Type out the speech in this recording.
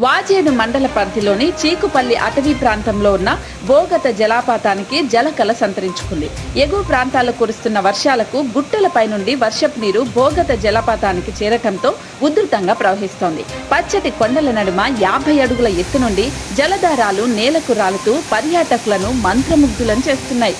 వాజేడు మండల పరిధిలోని చీకుపల్లి అటవీ ప్రాంతంలో ఉన్న బోగత జలపాతానికి జలకళ సంతరించుకుంది. ఎగువ ప్రాంతాల్లో కురుస్తున్న వర్షాలకు గుట్టలపై నుండి వర్షపు నీరు బోగత జలపాతానికి చేరటంతో ఉధృతంగా ప్రవహిస్తోంది. పచ్చటి కొండల నడుమ 50 అడుగుల ఎత్తు నుండి జలధారాలు నేలకు రాలుతూ పర్యాటకులను మంత్రముగ్ధులను చేస్తున్నాయి.